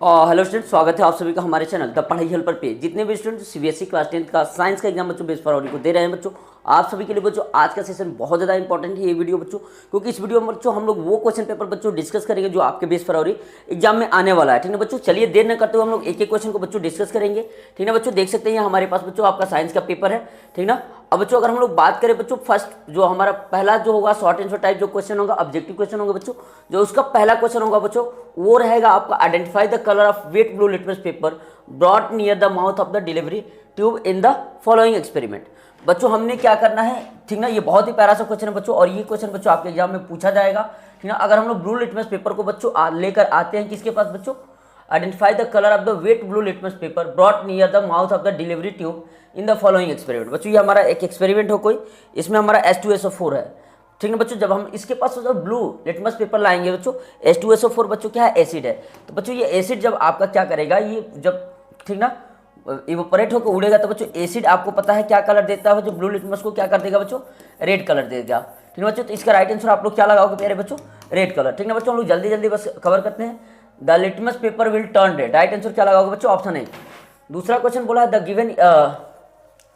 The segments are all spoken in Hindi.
हेलो स्टूडेंट, स्वागत है आप सभी का हमारे चैनल द पढ़ाई हेल्पर पे। जितने भी स्टूडेंट सीबीएसई क्लास 10 का साइंस का एग्जाम बच्चों 20 फरवरी को दे रहे हैं बच्चों, आप सभी के लिए बच्चों आज का सेशन बहुत ज़्यादा इंपॉर्टेंट है ये वीडियो बच्चों, क्योंकि इस वीडियो में बच्चों हम लोग वो क्वेश्चन पेपर बच्चों डिस्कस करेंगे जो आपके 20 फरवरी एग्जाम में आने वाला है। ठीक है बच्चों, चलिए देर न करते हुए हम लोग एक एक क्वेश्चन को बच्चों डिस्कस करेंगे। ठीक है बच्चों, देख सकते हैं हमारे पास बच्चों आपका साइंस का पेपर है। ठीक ना, अब बच्चों अगर हम लोग बात करें बच्चों, फर्स्ट जो हमारा पहला जो होगा शॉर्ट आंसर टाइप जो क्वेश्चन होगा, ऑब्जेक्टिव क्वेश्चन होगा बच्चों। जो उसका पहला क्वेश्चन होगा बच्चों वो रहेगा आपका identify the colour of wet blue litmus paper brought near the mouth of the delivery tube in the following experiment. बच्चों हमने क्या करना है, ठीक ना, ये बहुत ही प्यारा सा क्वेश्चन है बच्चों, और ये क्वेश्चन बच्चों आपके एग्जाम में पूछा जाएगा। ठीक ना, अगर हम लोग ब्लू लिटमस पेपर को बच्चों लेकर आते हैं किसके पास बच्चों, identify the colour of the wet blue litmus paper brought near the mouth of the delivery tube in the following experiment. बच्चों ये हमारा एक एक्सपेरिमेंट हो कोई, इसमें हमारा H2SO4 है। ठीक है बच्चों, जब हम इसके पास ब्लू लिटमस पेपर लाएंगे बच्चों, H2SO4 बच्चों क्या है, एसिड है। तो बच्चों ये एसिड जब आपका क्या करेगा, ये जब ठीक ना इवोपरेट होकर उड़ेगा तो बच्चों एसिड आपको पता है क्या कलर देता है, जो ब्लू लिटमस को क्या कर देगा बच्चों, रेड कलर देगा। ठीक है बच्चों, तो इसका राइट आंसर आप लोग क्या लगाओगे प्यारे बच्चों, रेड कलर। ठीक है बच्चों, हम लोग जल्दी जल्दी बस कवर करते हैं। The litmus paper will turn red, right answer क्या लगाओगे बच्चों, ऑप्शन ए। दूसरा क्वेश्चन बोला है the given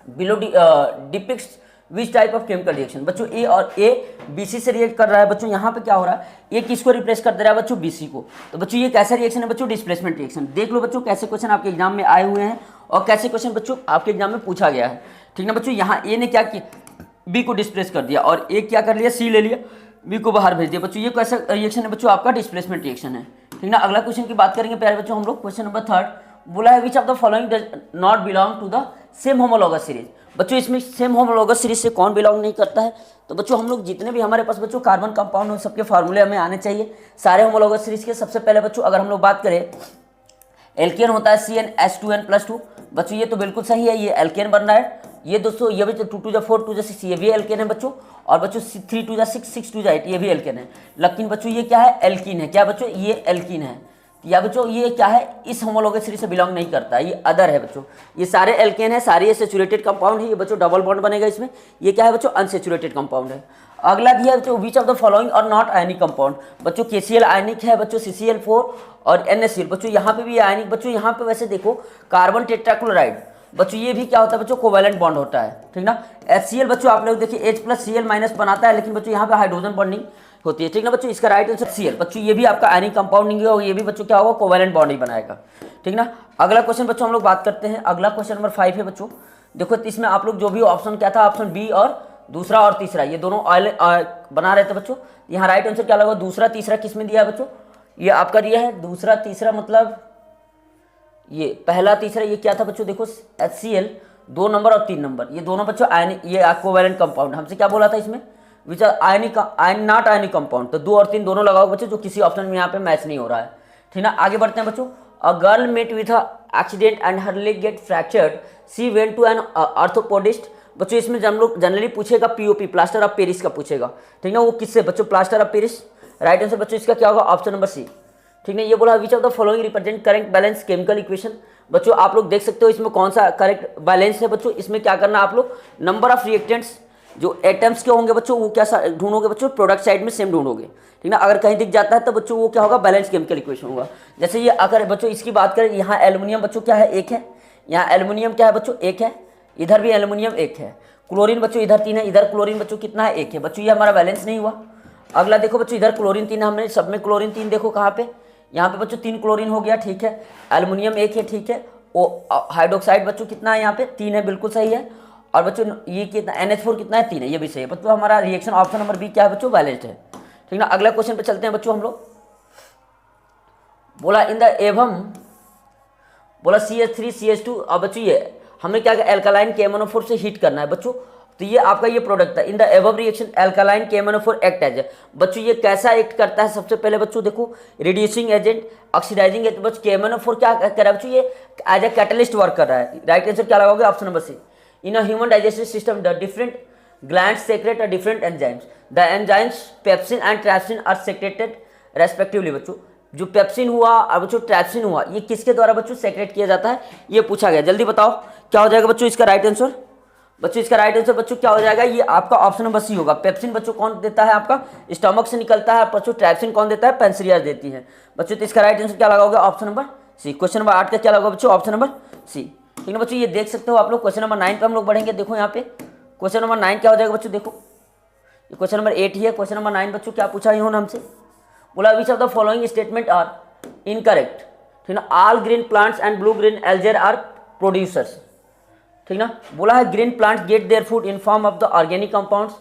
below depicts which type of chemical reaction. बच्चों ए और ए बीसी से रिएक्ट कर रहा है बच्चों, यहाँ पे क्या हो रहा है, ए किसको रिप्लेस कर दे रहा है बच्चों, बीसी को। तो बच्चों ये कैसा रिएक्शन है बच्चों, डिस्प्लेसमेंट रिएक्शन। देख लो बच्चों कैसे क्वेश्चन आपके एग्जाम में आए हुए हैं और कैसे क्वेश्चन बच्चों आपके एग्जाम में पूछा गया है। ठीक ना बच्चों, यहाँ ए ने क्या किया, बी को डिस्प्लेस कर दिया, और ए क्या कर लिया, सी ले लिया, बी को बाहर भेज दिया। बच्चों ये कैसा रिएक्शन है बच्चों, आपका डिस्प्लेसमेंट रिएक्शन है। ठीक ना, अगला क्वेश्चन की बात करेंगे प्यारे बच्चों हम लोग, क्वेश्चन नंबर 3 बोला है which of the following does not belong to the same homologous series. बच्चों इसमें सेम होमोलॉगस सीरीज से कौन बिलोंग नहीं करता है, तो बच्चों हम लोग जितने भी हमारे पास बच्चों कार्बन कंपाउंड हो सबके फार्मूले हमें आने चाहिए सारे होमोलॉगस सीरीज के। सबसे पहले बच्चों अगर हम लोग बात करें, एल्केन होता है CnH2n+2। बच्चों ये तो बिल्कुल सही है, ये एल्केन बन रहा है। ये दोस्तों ये भी 2 2 4 2 6 ये भी एल्केन है बच्चों, और बच्चों 3 2 6 6 2 8 ये भी एल्केन है। लेकिन बच्चों ये क्या है, एल्कीन है। क्या बच्चों, ये एल्कीन है, या बच्चों ये क्या है, इस होमोलॉगस सीरीज से बिलोंग नहीं करता है, ये अदर है बच्चों। ये सारे एल्केन है, सारे ये सैचुरेटेड कंपाउंड है। ये बच्चों डबल बॉन्ड बनेगा इसमें, ये क्या है बच्चों, अनसैचुरेटेड कंपाउंड है। अगला दिया बच्चों विच ऑफ द फॉलोइंग और नॉट आयनिक कंपाउंड। बच्चों KCl आयनिक है बच्चों, CCl4 और NaCl। बच्चों यहाँ पे भी आयनिक। बच्चों यहाँ पे वैसे देखो कार्बन टेट्राक्लोराइड, बच्चों ये भी क्या होता है बच्चों, कोवैलेंट बॉन्ड होता है। ठीक ना, HCl बच्चों आप लोग देखिए H+Cl- बनाता है, लेकिन बच्चों यहाँ पे हाइड्रोजन बॉन्डिंग होती है। ठीक ना बच्चों, इसका राइट आंसर Cl। बच्चों ये भी आपका आयनिक कंपाउंड नहीं होगा, ये भी बच्चों क्या होगा, कोवैलेंट बॉन्ड ही बनाएगा। ठीक ना, अगला क्वेश्चन बच्चों हम लोग बात करते हैं। अगला क्वेश्चन नंबर 5 है बच्चों। देखो इसमें आप लोग जो भी ऑप्शन क्या था, ऑप्शन बी और दूसरा और तीसरा, ये दोनों ऑयल बना रहे थे बच्चों। यहाँ राइट आंसर क्या लगा, दूसरा तीसरा किस में दिया है बच्चों, ये आपका दिया है दूसरा तीसरा, मतलब ये पहला तीसरा ये क्या था बच्चों, देखो HCl 2 नंबर और 3 नंबर, ये दोनों बच्चों आयनिक, ये कोवैलेंट कंपाउंड। हमसे क्या बोला था इसमें, which are ionic not ionic compound. तो 2 और 3 दोनों लगाओ बच्चों, जो किसी ऑप्शन में यहाँ पे मैच नहीं हो रहा है। ठीक ना, आगे बढ़ते हैं बच्चों। A girl met with accident and her leg get fractured, she went to an orthopaedist. बच्चों इसमें हम लोग जनरली पूछेगा POP, प्लास्टर ऑफ पेरिस का पूछेगा। ठीक ना, वो किससे बच्चों, plaster of Paris. Right answer बच्चों इसका क्या होगा, ऑप्शन नंबर सी। ठीक है, ये बोला which of the following represent correct balance chemical equation. बच्चों आप लोग देख सकते हो इसमें कौन सा करेक्ट बैलेंस है बच्चों। इसमें क्या करना आप लोग, नंबर ऑफ रिएक्टेंट्स जो एटम्स के होंगे बच्चों वो क्या ढूंढोगे बच्चों, प्रोडक्ट साइड में सेम ढूंढोगे। ठीक ना, अगर कहीं दिख जाता है तो बच्चों वो क्या होगा, बैलेंस केमिकल इक्वेशन होगा। जैसे ये अगर बच्चों इसकी बात करें, यहाँ एल्युमिनियम बच्चों क्या है, 1 है, यहाँ एल्युमिनियम क्या है बच्चों, 1 है, इधर भी एल्युमिनियम 1 है, क्लोरीन बच्चों इधर 3 है, इधर क्लोरीन बच्चों कितना है, 1 है। बच्चों ये हमारा बैलेंस नहीं हुआ। अगला देखो बच्चों, इधर क्लोरीन 3 है, हमने सब में क्लोरीन 3 देखो कहाँ पे, यहाँ पे बच्चों 3 क्लोरीन हो गया। ठीक है, एल्युमिनियम 1 है। ठीक है, वो हाइड्रोक्साइड बच्चों कितना है, यहाँ पे 3 है, बिल्कुल सही है। और बच्चों ये कितना, NH4 कितना है, 3 है, ये भी सही है बच्चों। हमारा रिएक्शन ऑप्शन नंबर बी क्या है बच्चों, बैलेंस्ड है। ठीक ना, अगला क्वेश्चन पे चलते हैं बच्चों हम लोग। बोला इन द एवम, बोला CH3CH2। अब बच्चों ये हमें क्या एल्कालाइन KMnO4 से हीट करना है बच्चों। तो ये आपका ये प्रोडक्ट था, in the above reaction alkaline KMnO4 act as. बच्चों ये कैसा एक्ट करता है, सबसे पहले बच्चों देखो, रिड्यूसिंग एजेंट, ऑक्सीडाइजिंग एजेंट। बच्चों KMnO4 क्या कर रहा है बच्चों, ये एज ए कैटलिस्ट वर्क कर रहा है। राइट आंसर क्या लगाओगे, option number C. In a human digestive system the different glands secrete a different enzymes, the enzymes pepsin and trypsin are secreted respectively. बच्चों जो पेप्सिन हुआ और बच्चों ट्रैप्सिन हुआ, ये किसके द्वारा बच्चों सेक्रेट किया जाता है, ये पूछा गया। जल्दी बताओ क्या हो जाएगा बच्चों इसका राइट आंसर। बच्चों इसका राइट आंसर बच्चों क्या हो जाएगा, ये आपका ऑप्शन नंबर सी होगा। पेप्सिन बच्चों कौन देता है, आपका स्टमक से निकलता है। बच्चों ट्रैप्सिन कौन देता है, पेंक्रियाज देती है बच्चों। तो इसका राइट आंसर क्या लगाओगे, option number C. Question number 8 का क्या होगा बच्चों? Option number C. ठीक है बच्चों, ये देख सकते हो आप लोग। क्वेश्चन नंबर 9 पे हम लोग बढ़ेंगे। देखो यहाँ पे क्वेश्चन नंबर 9 क्या हो जाएगा बच्चों? देखो क्वेश्चन नंबर 8 ही है। क्वेश्चन नंबर 9 बच्चों क्या पूछा इन्होंने हमसे? बोला which of the following statement are incorrect. ठीक ना, all green plants and blue green algae are producers. ठीक ना, बोला है green plants get their food in form of the organic compounds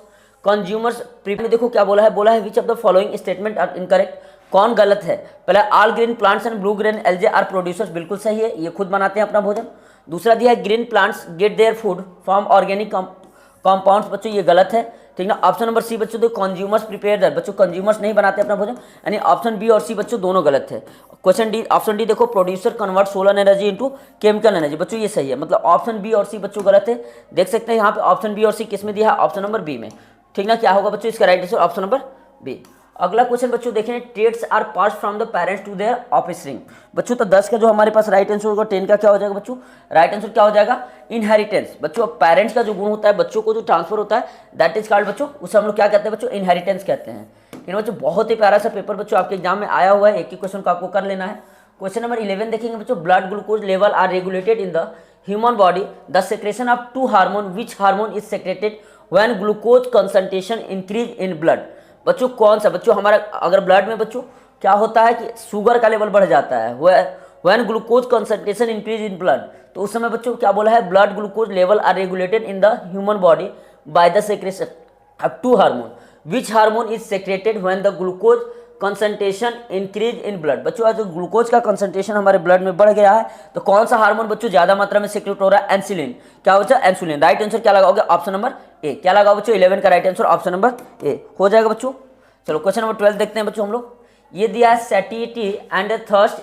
consumers. देखो क्या बोला है? बोला है which of the following statement are incorrect. कौन गलत है? पहले all green plants and blue green algae are producers, बिल्कुल सही है, ये खुद बनाते हैं अपना भोजन। दूसरा दिया है green plants get their food from organic compounds, बच्चों ये गलत है। ठीक ना, ऑप्शन नंबर सी बच्चों, तो कंज्यूमर्स प्रिपेयर दैट, बच्चों कंज्यूमर्स नहीं बनाते अपना भोजन, यानी ऑप्शन बी और सी बच्चों दोनों गलत है। क्वेश्चन डी, ऑप्शन डी देखो, producer convert solar energy into chemical energy, बच्चों ये सही है, मतलब ऑप्शन बी और सी बच्चों गलत है। देख सकते हैं यहाँ पे ऑप्शन बी और सी किस में दिया है? ऑप्शन नंबर बी में। ठीक ना, क्या होगा बच्चों इसका right answer? Option number B. अगला क्वेश्चन बच्चों देखें, traits are pass from the parents to their offspring. बच्चों तो 10 का जो हमारे पास राइट आंसर होगा, 10 का क्या हो जाएगा बच्चों? राइट आंसर क्या हो जाएगा? इनहेरिटेंस। बच्चों पेरेंट्स का जो गुण होता है, बच्चों को जो ट्रांसफर होता है, दैट इज कॉल्ड बच्चों, उसे हम लोग क्या कहते हैं बच्चों? इनहेरिटेंस कहते हैं। ठीक है बच्चों, बहुत ही प्यारा सा पेपर बच्चों आपके एग्जाम में आया हुआ है, एक ही क्वेश्चन को आपको कर लेना है। क्वेश्चन नंबर 11 देखेंगे बच्चों, blood glucose level are regulated in the human body, the secretion of two hormone, which hormone is secreted when glucose concentration increase in blood. बच्चों कौन सा? बच्चों हमारा अगर ब्लड में बच्चों क्या होता है कि शुगर का लेवल बढ़ जाता है, when glucose concentration increase in blood, तो उस समय बच्चों क्या बोला है? Blood glucose level are regulated in the human body by the secretion of two hormone, which hormone is secreted when the glucose concentration increase in blood. बच्चों आज ग्लूकोज का कंसंट्रेशन हमारे ब्लड में बढ़ गया है, तो कौन सा हार्मोन बच्चों ज्यादा मात्रा में सेक्रेट हो रहा है? इंसुलिन। क्या बच्चा? इंसुलिन। राइट आंसर क्या लगाओगे? ऑप्शन नंबर ए। क्या लगाओ बच्चों? 11 का राइट आंसर ऑप्शन नंबर ए हो जाएगा बच्चों। चलो क्वेश्चन नंबर 12 देखते हैं बच्चों हम लोग। ये दिया है satiety and thirst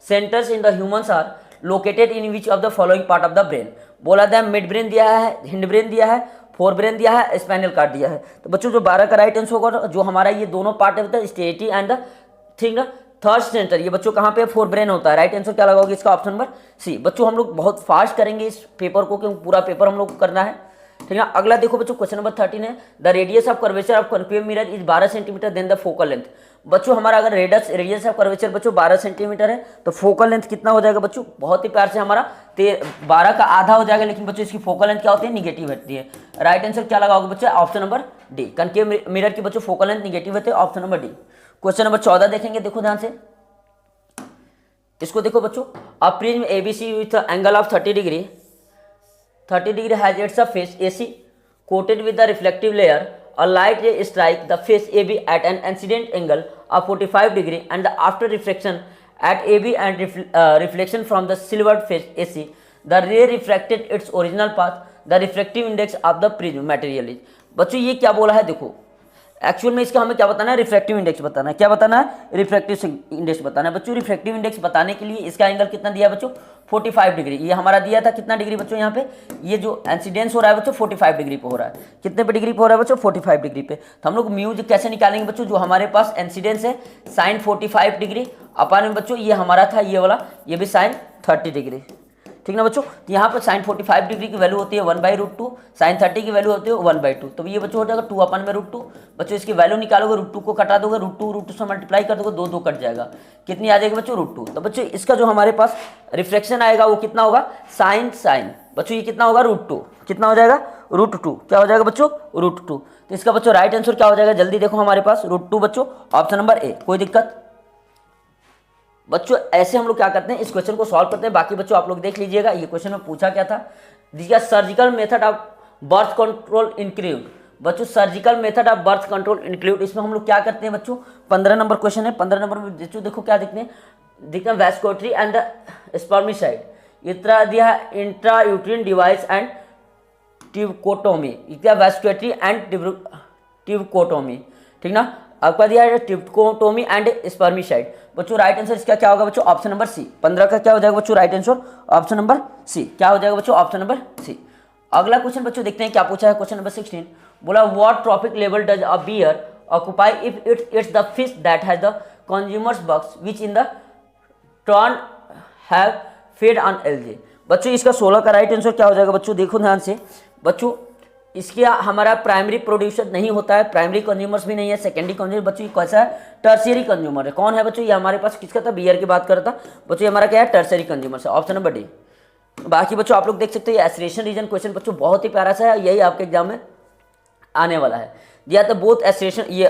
centres in the humans are located in which of the following part of the brain. बोला था मिड ब्रेन दिया है, हिंड ब्रेन दिया है, फोर ब्रेन दिया है, स्पाइनल कार्ड दिया है। तो बच्चों जो 12 का राइट आंसर होगा, जो हमारा ये दोनों पार्ट है स्टेटी एंड थिंग थर्ड सेंटर, ये बच्चों कहाँ पे? फोर ब्रेन होता है। राइट आंसर क्या लगाओगे इसका? Option number C. बच्चों हम लोग बहुत फास्ट करेंगे इस पेपर को, क्योंकि पूरा पेपर हम लोग को करना है। ठीक है, अगला देखो बच्चों क्वेश्चन नंबर 13 है, the radius of curvature of concave mirror is 12 centimetre then the focal length. बच्चों हमारा अगर रेडियस ऑफ कर्वेचर बच्चों 12 सेंटीमीटर है, तो फोकल लेंथ कितना हो जाएगा बच्चों? बहुत ही प्यार से हमारा 12 का आधा हो जाएगा, लेकिन बच्चों इसकी फोकल लेंथ क्या होती है? निगेटिव होती है। राइट आंसर क्या लगाओगे बच्चों? Option number D. Concave mirror की बच्चों फोकल लेंथ निगेटिव होती है, option number D. Question number 14 देखेंगे, देखो ध्यान से इसको देखो बच्चों, a prism ABC with angle of 30 degree has its face AC coated with the reflective layer. A light ray strike the face AB at an incident angle of 45 degree and the after reflection at AB and reflection from the silvered face AC, the ray refracted its original path. The refractive index of the prism material is। बच्चों ये क्या बोला है? देखो एक्चुअल में इसका हमें क्या बताना है? रिफ्रैक्टिव इंडेक्स बताना है। क्या बताना है? रिफ्रैक्टिव इंडेक्स बताना है। बच्चों रिफ्रैक्टिव इंडेक्स बताने के लिए इसका एंगल कितना दिया है बच्चों? 45 डिग्री। ये हमारा दिया था कितना डिग्री बच्चों? यहाँ पे ये जो इंसिडेंस हो रहा है बच्चों 45 डिग्री पे हो रहा है। कितने पे डिग्री पे हो रहा है बच्चों? 45 डिग्री पे। तो हम लोग म्यू कैसे निकालेंगे बच्चों? जो हमारे पास इंसिडेंस है साइन 45 डिग्री अपन में बच्चों, ये हमारा था ये वाला, ये भी साइन 30 डिग्री। ठीक ना बच्चों, तो यहाँ पर साइन 45 डिग्री की वैल्यू होती है 1/√2, साइन 30 की वैल्यू होती है 1/2। तो ये बच्चों हो जाएगा 2/√2। बच्चों इसकी वैल्यू निकालोगे, √2 को कटा दोगे, √2 से मल्टीप्लाई कर दोगे, 2 कट जाएगा, कितनी आ जाएगी बच्चों? √2। तो बच्चों इसका जो हमारे पास रिफ्लेक्शन आएगा वो कितना होगा? साइन बच्चों ये कितना होगा? √2। कितना हो जाएगा? √2। क्या हो जाएगा बच्चों? √2। तो इसका बच्चों राइट आंसर क्या हो जाएगा? जल्दी देखो हमारे पास √2 बच्चों, ऑप्शन नंबर ए। कोई दिक्कत बच्चों? ऐसे हम लोग क्या करते हैं, इस क्वेश्चन को सॉल्व करते हैं। बाकी बच्चों आप लोग देख लीजिएगा, ये क्वेश्चन में पूछा क्या था? दिया surgical method of birth control include. बच्चों surgical method of birth control include, इसमें हम लोग क्या करते हैं बच्चों? 15 नंबर क्वेश्चन है। 15 नंबर में बच्चों देखो क्या दिखते हैं, वैस्कोटरी एंड द स्पर्मिसाइड। इतना दिया है intra uterine device and tubectomy, vasectomy and tubectomy. ठीक ना, आपका दिया है ट्यूबकोटोमी एंड स्पर्मिसाइड। बच्चों राइट आंसर इसका क्या होगा बच्चों? ऑप्शन नंबर सी। 15 का क्या हो जाएगा बच्चों? Right answer option number C. क्या हो जाएगा बच्चों? Option number C. अगला क्वेश्चन बच्चों देखते हैं क्या पूछा है। क्वेश्चन नंबर 16 बोला what trophic level does a bear occupy if it's the fish that has the consumers box which in the turn have fed on algae. बच्चों इसका 16 का राइट आंसर क्या हो जाएगा बच्चों? देखो ध्यान से बच्चों, इसके हमारा प्राइमरी प्रोड्यूसर नहीं होता है, प्राइमरी कंज्यूमर्स भी नहीं है, सेकेंडरी कंज्यूमर बच्चों ये कैसा है, टर्शियरी कंज्यूमर है। कौन है बच्चों, ये हमारे पास किसका था, बियर की बात कर रहा था बच्चों, ये हमारा क्या है, टर्शियरी कंज्यूमर है, ऑप्शन नंबर डी। बाकी बच्चों आप लोग देख सकते हैं ये एसोसिएशन रीजन क्वेश्चन बच्चों बहुत ही प्यारा सा है, यही आपके एग्जाम में आने वाला है। दिया था बोथ एसोसिएशन, ये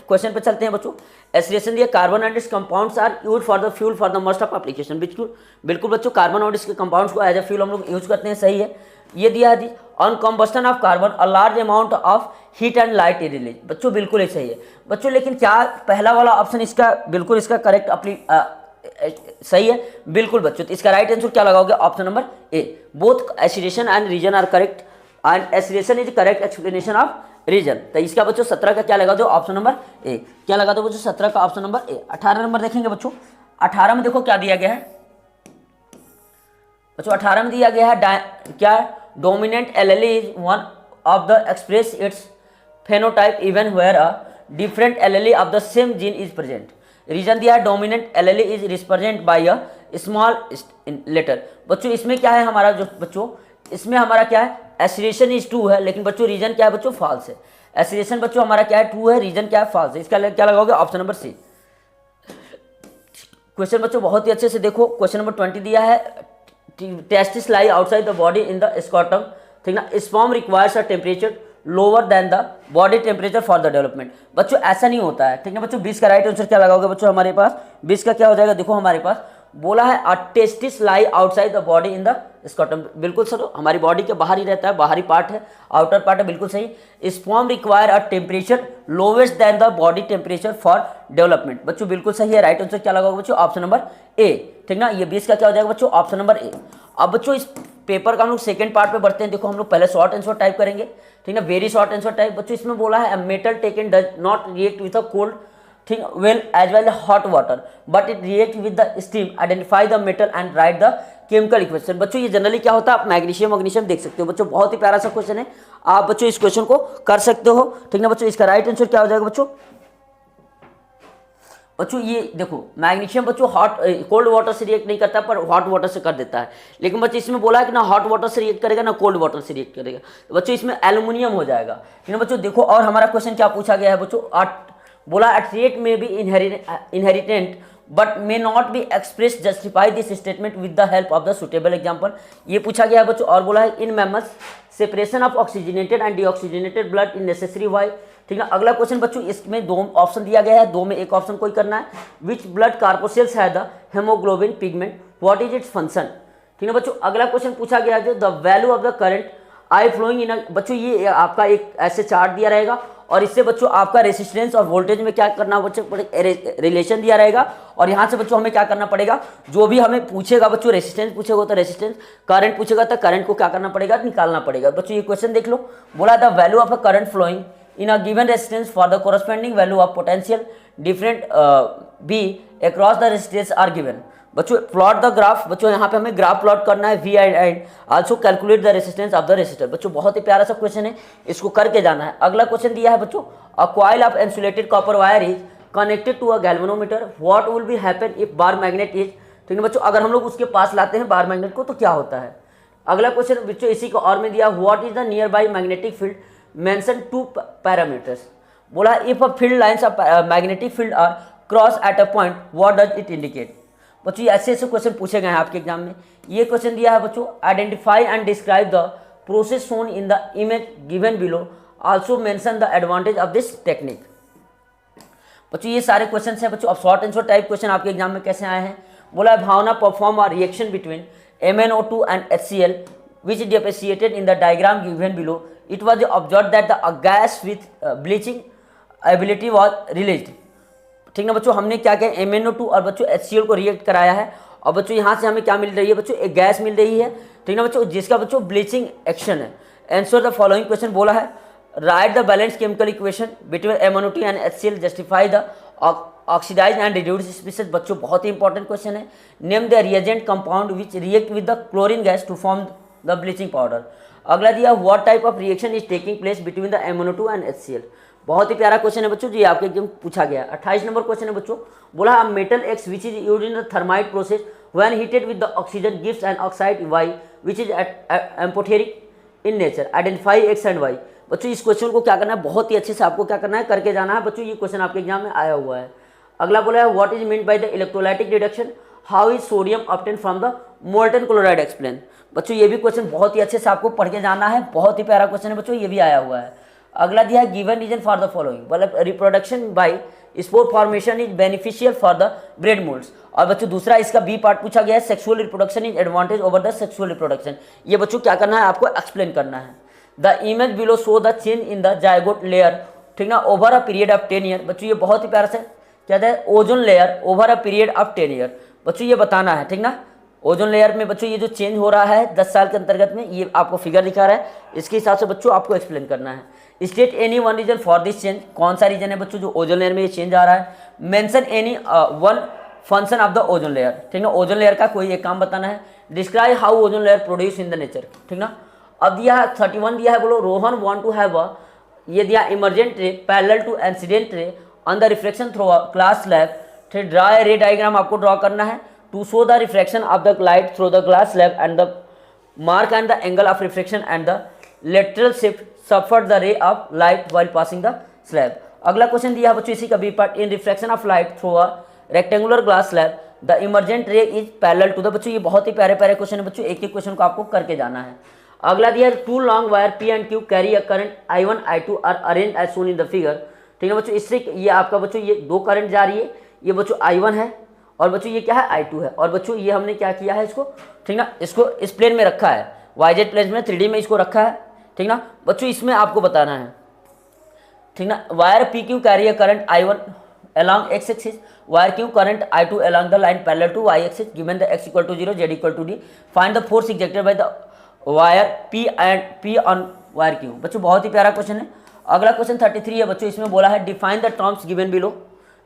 क्वेश्चन पे चलते हैं बच्चों। एसोसिएशन दिया carbon and its compounds are use for the fuel for the most of application, बिल्कुल बच्चों कार्बन और इसके कंपाउंड्स को एज ए फ्यूल हम लोग यूज करते हैं, सही है। ये दिया है on combustion of carbon a large amount of heat and light release, बच्चों बिल्कुल ही सही है बच्चों। लेकिन क्या पहला वाला ऑप्शन इसका बिल्कुल इसका करेक्ट अपनी सही है, बिल्कुल बच्चों। तो इसका राइट आंसर क्या लगाओगे, option number A, both assertion and reason are correct and assertion is correct explanation of reason. तो इसका बच्चों 17 का क्या लगा दो, ऑप्शन नंबर ए, क्या लगा दो बच्चों 17 का ऑप्शन नंबर ए। 18 नंबर देखेंगे बच्चों, 18 में देखो क्या दिया गया है बच्चों, 18 में दिया गया है क्या, dominant allele is one of the express its phenotype even where a different allele of the same gene is present. Reason दिया है dominant allele is represent by a small letter. बच्चों इसमें क्या है हमारा जो बच्चों, इसमें हमारा क्या है, एसिडेशन इज ट्रू है, लेकिन बच्चों रीजन क्या है बच्चों, फॉल्स है। एसिडेशन बच्चों हमारा क्या है, ट्रू है, रीजन क्या है, फॉल्स है। इसका क्या लगाओगे, ऑप्शन नंबर सी। क्वेश्चन बच्चों बहुत ही अच्छे से देखो, क्वेश्चन नंबर 20 दिया है, testis lie outside the body in the scrotum, ठीक ना, sperm requires a temperature lower than the body temperature for the development. बच्चों ऐसा नहीं होता है, ठीक है बच्चों। 20 का राइट आंसर क्या लगाओगे बच्चों, हमारे पास 20 का क्या हो जाएगा, देखो हमारे पास बोला है a testis lie outside the body in the scrotum, बिल्कुल सर, हमारी बॉडी के बाहर ही रहता है, बाहरी पार्ट है, आउटर पार्ट है, बिल्कुल सही। Sperm require a temperature lowest than the body temperature for development, बच्चों बिल्कुल सही है। राइट आंसर क्या लगाओगे बच्चों, ऑप्शन नंबर ए, ठीक ना। ये 20 का क्या हो जाएगा बच्चों, ऑप्शन नंबर ए। अब बच्चों इस पेपर का हम लोग सेकंड पार्ट पे बढ़ते हैं। देखो हम लोग पहले शॉर्ट आंसर टाइप करेंगे, ठीक ना, वेरी शॉर्ट आंसर टाइप। बच्चों इसमें बोला है metal taken does not react with a cold, ठीक, well as well hot water but it react with the steam, identify the metal and write the chemical equation. बच्चों ये जनरली क्या होता है, आप मैग्नीशियम देख सकते हो बच्चों, बहुत ही प्यारा सा क्वेश्चन है, आप बच्चों इस क्वेश्चन को कर सकते हो, ठीक ना बच्चों। इसका राइट आंसर क्या हो जाएगा बच्चों, बच्चों ये देखो मैग्नीशियम बच्चों हॉट कोल्ड वाटर से रिएक्ट नहीं करता पर हॉट वाटर से कर देता है, लेकिन बच्चों इसमें बोला है कि ना हॉट वाटर से रिएक्ट करेगा ना कोल्ड वाटर से रिएक्ट करेगा, तो बच्चों इसमें एल्यूमिनियम हो जाएगा, ठीक है बच्चों। देखो और हमारा क्वेश्चन क्या पूछा गया है बच्चों, बोला a trait may be inherited but may not be express, justify this statement with the help of the suitable example, ये पूछा गया है बच्चों। और बोला है in mammals separation of oxygenated and deoxygenated blood in necessary why, ठीक है। अगला क्वेश्चन बच्चों इसमें दो ऑप्शन दिया गया है, दो में एक ऑप्शन कोई करना है। विच ब्लड कार्पोसेल्स है the haemoglobin pigment, what is its function, ठीक है बच्चों। अगला क्वेश्चन पूछा गया है जो the value of the current I flowing in, बच्चों ये आपका एक ऐसे चार्ट दिया रहेगा और इससे बच्चों आपका रेसिस्टेंस और वोल्टेज में क्या करना बच्चों रिलेशन दिया रहेगा, और यहाँ से बच्चों हमें क्या करना पड़ेगा, जो भी हमें पूछेगा बच्चों, रेसिस्टेंस पूछेगा तो रेसिस्टेंस, करंट पूछेगा तो करंट को क्या करना पड़ेगा, निकालना पड़ेगा। बच्चों ये क्वेश्चन देख लो, बोला the value of a current flowing in a given resistance for the corresponding value of potential different B across the resistance are given। बच्चों प्लॉट द ग्राफ, बच्चों यहाँ पे हमें ग्राफ प्लॉट करना है V and also calculate the resistance of the resistor. बच्चों बहुत ही प्यारा सा क्वेश्चन है, इसको करके जाना है। अगला क्वेश्चन दिया है बच्चों a coil of insulated copper wire is connected to a galvanometer, what will be happen if bar magnet is, ठीक है बच्चों। अगर हम लोग उसके पास लाते हैं बार मैग्नेट को तो क्या होता है। अगला क्वेश्चन बच्चों इसी को और में दिया, what is the near by magnetic field, mention two parameters, बोला if a field lines of magnetic field are cross at a point what does it indicate। बच्चों ये ऐसे क्वेश्चन पूछे गए हैं आपके एग्जाम में। ये क्वेश्चन दिया है बच्चों identify and describe the process shown in the image given below, also mention the advantage of this technique. बच्चों ये सारे क्वेश्चन हैं बच्चों। अब शॉर्ट आंसर टाइप क्वेश्चन आपके एग्जाम में कैसे आए हैं, बोला Bhavana perform a reaction between MnO2 and HCl which depreciated in the diagram given below, it was observed that the gas with bleaching ability was released, ठीक ना बच्चों। हमने क्या किया MnO2 और बच्चों HCl को रिएक्ट कराया है और बच्चों यहाँ से हमें क्या मिल रही है बच्चों, एक गैस मिल रही है, ठीक ना बच्चों, जिसका बच्चों ब्लीचिंग एक्शन है। आंसर द फॉलोइंग क्वेश्चन, बोला है write the balance chemical equation between MnO2 and HCl, justify the oxidise and reduce species. बच्चों बहुत ही इंपॉर्टेंट क्वेश्चन है। Name the reagent compound which react with the chlorine gas to form the bleaching powder. अगला दिया what type of reaction is taking place between the MnO2 and HCl। बहुत ही प्यारा क्वेश्चन है बच्चों जी, आपके एकदम पूछा गया। 28 नंबर क्वेश्चन है बच्चों, बोला metal X which is used in the thermite process when heated with the oxygen gives an oxide Y which is amphoteric in nature, identify X and Y। बच्चों इस क्वेश्चन को क्या करना है, बहुत ही अच्छे से आपको क्या करना है, करके जाना है बच्चों। ये क्वेश्चन आपके एग्जाम में आया हुआ है। अगला बोला है what is mean by the electrolytic reduction, how is sodium obtain from the molten chloride explain. बच्चों ये भी क्वेश्चन बहुत ही अच्छे से आपको पढ़ के जाना है, बहुत ही प्यारा क्वेश्चन है बच्चों, ये भी आया हुआ है। अगला दिया है given reason for the following, मतलब reproduction by spore formation is beneficial for the bread moulds. और बच्चों दूसरा इसका बी पार्ट पूछा गया है, sexual reproduction is advantage over the sexual reproduction. ये बच्चों क्या करना है, आपको एक्सप्लेन करना है। The image below show the change in the zygote layer, ठीक ना, over a period of 10 year. बच्चों ये बहुत ही प्यारा से क्या है, ozone layer over a period of 10 year. बच्चों ये बताना है, ठीक ना, ओजोन लेयर में बच्चों ये जो चेंज हो रहा है 10 साल के अंतर्गत में, ये आपको फिगर दिखा रहा है, इसके हिसाब से बच्चों आपको एक्सप्लेन करना है। State any one reason for this change, कौन सा रीजन है बच्चों जो ओजोन लेयर में ये चेंज आ रहा है। Mention any one function of the ozone layer, ठीक ना, ओजोन लेयर का कोई एक काम बताना है। Describe how ozone layer produce in the nature, ठीक ना। अब दिया है 31 दिया है, बोलो Rohan want to have a, ये दिया emergent ray parallel to incident ray on the reflection through a glass slab, ठीक, ड्रा ए रे डायग्राम आपको ड्रॉ करना है to show the reflection of the light through the glass slab and the mark and the angle of reflection and the lateral shift suffered the ray of light while passing the slab। अगला क्वेश्चन दिया है बच्चों इसी का B part, in reflection of light through a rectangular glass slab the emergent ray is parallel to the. बच्चों ये बहुत ही प्यारे प्यारे क्वेश्चन है बच्चों, एक एक क्वेश्चन को आपको करके जाना है। अगला दिया है two long wire P and Q carry a current I1 I2 are arrange as shown in the figure, ठीक है बच्चों। इससे ये आपका बच्चों ये दो करंट जा रही है, ये बच्चों I1 है और बच्चों ये क्या है I2 है। और बच्चों ये हमने क्या किया है इसको, ठीक ना, इसको इस प्लेन में रखा है, YZ प्लेन में 3D में इसको रखा है, ठीक ना। बच्चों इसमें आपको बताना है, ठीक ना, wire P Q carry a current I1 along x axis, wire Q current I2 along the line parallel to y axis, given the x equal to 0 z equal to d, find the force exerted by the wire p and p on wire q। बच्चों बहुत ही प्यारा क्वेश्चन है। अगला क्वेश्चन 33 है बच्चों, इसमें बोला है define the terms given below,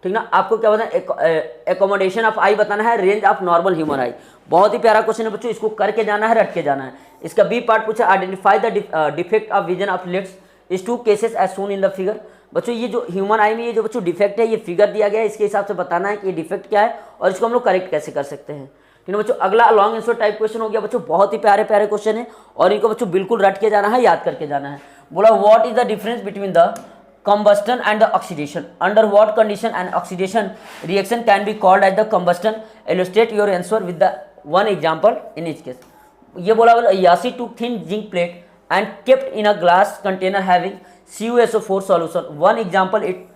ठीक ना, आपको क्या बताना है, एकोमोडेशन ऑफ आई बताना है, रेंज ऑफ नॉर्मल ह्यूमन आई। बहुत ही प्यारा क्वेश्चन है बच्चों, इसको करके जाना है, रट के जाना है। इसका बी पार्ट पूछा identify the defect of vision of lids is two cases as shown in the figure. बच्चों ये जो ह्यूमन आई में ये जो बच्चों डिफेक्ट है, ये फिगर दिया गया है, इसके हिसाब से बताना है कि ये डिफेक्ट क्या है और इसको हम लोग करेक्ट कैसे कर सकते हैं, ठीक है बच्चों। अगला लॉन्ग आंसर टाइप क्वेश्चन हो गया बच्चों, बहुत ही प्यारे प्यारे क्वेश्चन है और इनको बच्चों बिल्कुल रट के जाना है, याद करके जाना है। बोला what is the difference between the combustion and the oxidation, under what condition an oxidation reaction can be called as the combustion, illustrate your answer with the one example in each case। ये बोला Yasi took thin zinc plate and kept in a glass container having CuSO4 solution, one example it,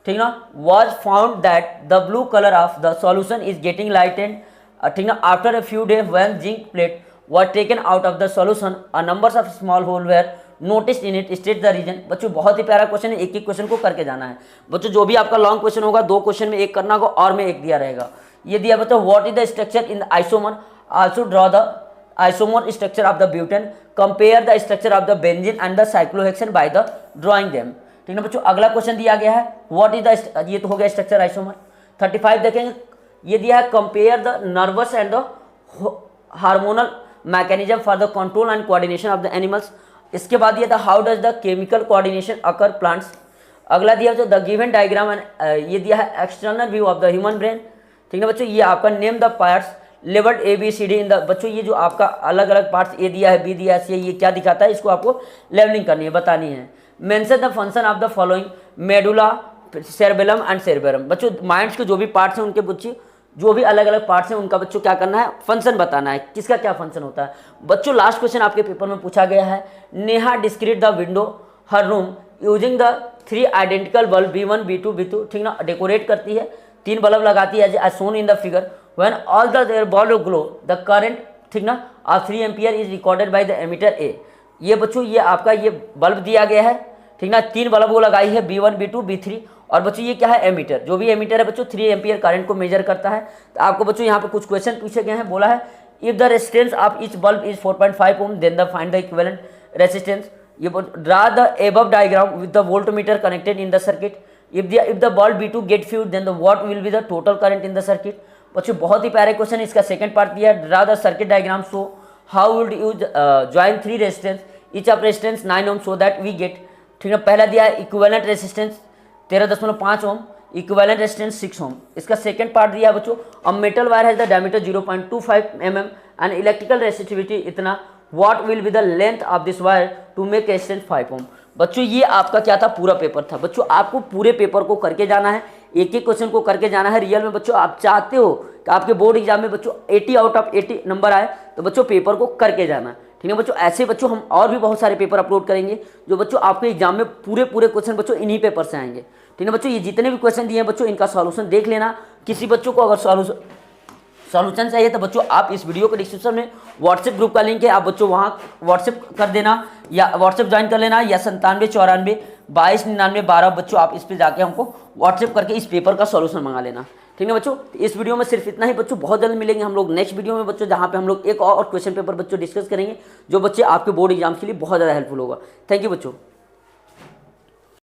ठीक ना, was found that the blue color of the solution is getting lightened, ठीक ना, after a few days when zinc plate was taken out of the solution, a number of small hole were notice in it, state the reason. बच्चों बहुत ही प्यारा क्वेश्चन है, एक एक क्वेश्चन को करके जाना है बच्चों। जो भी आपका लॉन्ग क्वेश्चन होगा 2 क्वेश्चन में एक करना होगा और में एक दिया रहेगा। ये दिया बच्चों what is the structure in the isomer, also draw the isomer structure of the butane, compare the structure of the benzene and the cyclohexane by the drawing them, ठीक है बच्चों। अगला क्वेश्चन दिया गया है व्हाट इज द, ये तो हो गया स्ट्रक्चर आइसोमर। 35 देखेंगे, ये दिया है compare the nervous and the hormonal mechanism for the control and coordination of the animals. इसके बाद दिया था how does the chemical coordination occur plants. अगला दिया जो द गिवन डायग्राम एंड ये दिया है external view of the human brain, ठीक है बच्चों। ये आपका name the parts labelled ABCD in the, बच्चों ये जो आपका अलग अलग पार्ट्स ए दिया है, बी दिया है, सी, ये क्या दिखाता है, इसको आपको लेवलिंग करनी है, बतानी है। Mention the function of the following medulla, cerebellum and cerebrum. बच्चों माइंड्स के जो भी पार्ट्स हैं उनके बच्चे जो भी अलग अलग पार्ट्स हैं उनका बच्चों क्या करना है, फंक्शन बताना है, किसका क्या फंक्शन होता है। बच्चों लास्ट क्वेश्चन आपके पेपर में पूछा गया है, Neha discrete the window her room using the 3 identical bulb B1 B2 B2, ठीक ना, डेकोरेट करती है, 3 बल्ब लगाती है as shown in the figure, when all the there bulb glow the current, ठीक ना, of 3 ampere is recorded by the ammeter A. ये बच्चों ये आपका ये बल्ब दिया गया है, ठीक ना, 3 बल्ब वो लगाई है B1 B2 B3 और बच्चों ये क्या है एमीटर, जो भी एमीटर है बच्चों 3 एम्पियर करंट को मेजर करता है। तो आपको बच्चों यहाँ पे कुछ क्वेश्चन पूछे गए हैं, बोला है if the resistance of each bulb is 4.5 ohm then the find the equivalent resistance. ये draw the above diagram with the voltmeter connected in the circuit, if the bulb B2 get fuse then the what will be the total current in the circuit. बच्चों बहुत ही प्यारे क्वेश्चन है, इसका सेकंड पार्ट दिया है, draw the circuit diagram show how would you join 3 resistance each of resistance 9 ohm so that we get, ठीक है। पहला दिया है equivalent resistance 13.5 ohm, equivalent resistance 6 ohm. इसका सेकंड पार्ट दिया है बच्चों, a metal wire has the diameter 0.25 mm and electrical resistivity इतना, what will be the length of this wire to make resistance 5 ohm. बच्चों ये आपका क्या था, पूरा पेपर था। बच्चों आपको पूरे पेपर को करके जाना है, एक एक क्वेश्चन को करके जाना है। रियल में बच्चों आप चाहते हो कि आपके बोर्ड एग्जाम में बच्चों 80 आउट ऑफ 80 नंबर आए, तो बच्चों पेपर को करके जाना है, ठीक है बच्चों। ऐसे बच्चों हम और भी बहुत सारे पेपर अपलोड करेंगे जो बच्चों आपके एग्जाम में पूरे क्वेश्चन बच्चों इन्हीं पेपर से आएंगे, ठीक है बच्चों। ये जितने भी क्वेश्चन दिए हैं बच्चों इनका सॉल्यूशन देख लेना। किसी बच्चों को अगर सॉल्यूशन चाहिए तो बच्चों आप इस वीडियो के डिस्क्रिप्शन में व्हाट्सएप ग्रुप का लिंक है, आप बच्चों वहाँ व्हाट्सएप कर देना या व्हाट्सएप ज्वाइन कर लेना, या 9794229912 बच्चों आप इस पे जाके हमको व्हाट्सएप करके इस पेपर का सॉल्यूशन मंगा लेना, ठीक है बच्चों। इस वीडियो में सिर्फ इतना ही बच्चों, बहुत जल्द मिलेंगे हम लोग नेक्स्ट वीडियो में बच्चों, जहाँ पे हम लोग एक और क्वेश्चन पेपर बच्चों डिस्कस करेंगे जो बच्चे आपके बोर्ड एग्जाम्स के लिए बहुत ज़्यादा हेल्पफुल होगा। थैंक यू बच्चों।